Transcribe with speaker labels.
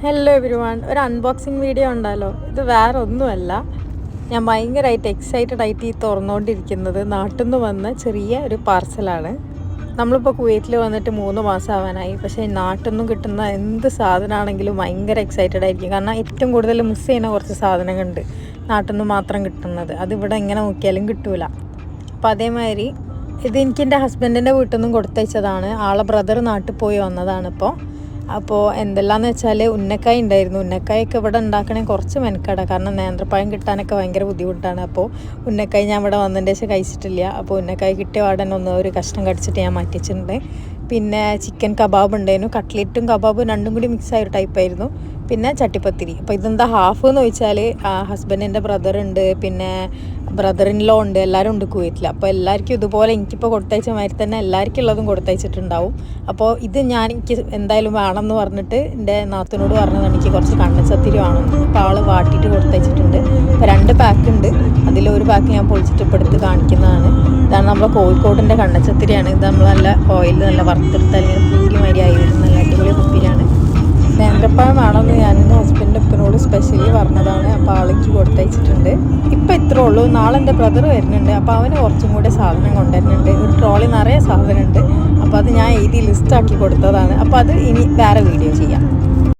Speaker 1: Hello everyone, ഒരു unboxing video ഉണ്ടല്ലോ. ഇത് വേറെ ഒന്നുമല്ല, ഞാൻ ഭയങ്കരമായിട്ട് എക്സൈറ്റഡ് ആയിട്ട് ഈ തുറന്നുകൊണ്ടിരിക്കുന്നത് നാട്ടിൽ നിന്ന് വന്ന ചെറിയ ഒരു പാർസലാണ്. നമ്മളിപ്പോൾ കുവൈറ്റിൽ വന്നിട്ട് 3 മാസം ആവാനായി. പക്ഷേ നാട്ടിൽ നിന്നും കിട്ടുന്ന എന്ത് സാധനമാണെങ്കിലും ഭയങ്കര എക്സൈറ്റഡ് ആയിരിക്കും. കാരണം ഏറ്റവും കൂടുതൽ മിസ് ചെയ്യുന്ന കുറച്ച് സാധനങ്ങളുണ്ട് നാട്ടിൽ നിന്ന് മാത്രം കിട്ടുന്നത്. അതിവിടെ എങ്ങനെ നോക്കിയാലും കിട്ടൂല. അപ്പോൾ അതേമാതിരി ഇത് എനിക്ക് എൻ്റെ ഹസ്ബൻഡിൻ്റെ വീട്ടിൽ നിന്നും കൊടുത്തയച്ചതാണ്. ആളെ ബ്രദർ നാട്ടിൽ പോയി വന്നതാണ് അപ്പോൾ എന്തെല്ലാമെന്ന് വെച്ചാൽ ഉന്നക്കായ ഉണ്ടായിരുന്നു. ഉന്നക്കായൊക്കെ ഇവിടെ ഉണ്ടാക്കണേ കുറച്ച് മെനക്കെടാം, കാരണം നേന്ത്രപ്പഴം കിട്ടാനൊക്കെ ഭയങ്കര ബുദ്ധിമുട്ടാണ്. അപ്പോൾ ഉന്നക്കായ ഞാൻ ഇവിടെ വന്നതിൻ്റെ ശേഷം കഴിച്ചിട്ടില്ല. അപ്പോൾ ഉന്നക്കായ കിട്ടിയ പാടന്നെ ഒരു കഷ്ണം കടിച്ചിട്ട് ഞാൻ മാറ്റിച്ചിട്ടുണ്ട്. പിന്നെ ചിക്കൻ കബാബ് ഉണ്ടായിരുന്നു. കട്ട്ലറ്റും കബാബും രണ്ടും കൂടി മിക്സായ ഒരു ടൈപ്പായിരുന്നു. പിന്നെ ചട്ടിപ്പത്തിരി. അപ്പോൾ ഇതെന്താ ഹാഫ് എന്ന് ചോദിച്ചാൽ ഹസ്ബൻഡിൻ്റെ ബ്രദറുണ്ട്, പിന്നെ ബ്രദർ ഇൻ ലോ ഉണ്ട്, എല്ലാവരും ഉണ്ട് കുവൈറ്റിൽ. അപ്പോൾ എല്ലാവർക്കും ഇതുപോലെ എനിക്കിപ്പോൾ കൊടുത്തയച്ച മാതിരി തന്നെ എല്ലാവർക്കും ഉള്ളതും കൊടുത്തയച്ചിട്ടുണ്ടാവും. അപ്പോൾ ഇത് എനിക്ക് എന്തായാലും വേണമെന്ന് പറഞ്ഞിട്ട് എൻ്റെ നാത്തൂനോട് പറഞ്ഞതാണ് എനിക്ക് കുറച്ച് കണ്ണച്ചത്തിരി വേണമെന്ന്. അപ്പോൾ ആൾ വാട്ടിയിട്ട് കൊടുത്തയച്ചിട്ടുണ്ട്. അപ്പോൾ 2 പാക്ക് ഉണ്ട്. അതിലൊരു പാക്ക് ഞാൻ പൊളിച്ചിട്ട് ഇപ്പോൾ എടുത്ത് കാണിക്കുന്നതാണ്. ഇതാണ് നമ്മളെ കോഴിക്കോടിൻ്റെ കണ്ണച്ചത്തിരിയാണ്. ഇത് നമ്മൾ നല്ല ഓയിലിൽ നല്ല വറുത്തെടുത്ത് അല്ലെങ്കിൽ പൂരി മാതിരിയായി വരും. നല്ല അടിപൊളി കുപ്പിയാണ്. നേന്ത്രപ്പഴം വേണമെന്ന് ഞാൻ എൻ്റെ ഹസ്ബൻഡിൻ്റെ ഉപ്പനോട് സ്പെഷ്യലി പറഞ്ഞതാണ്. അപ്പോൾ ആൾക്ക് കൊടുത്തയച്ചിട്ടുണ്ട്. ഇപ്പം ഇത്രേ ഉള്ളൂ. നാളെ എൻ്റെ ബ്രദർ വരുന്നുണ്ട്. അപ്പോൾ അവന് കുറച്ചും കൂടെ സാധനം കൊണ്ടുവരുന്നുണ്ട്. ഒരു ട്രോളി നിറയെ സാധനമുണ്ട്. അപ്പോൾ അത് ഞാൻ എഴുതി ലിസ്റ്റാക്കി കൊടുത്തതാണ്. അപ്പോൾ അത് ഇനി വേറെ വീഡിയോ ചെയ്യാം.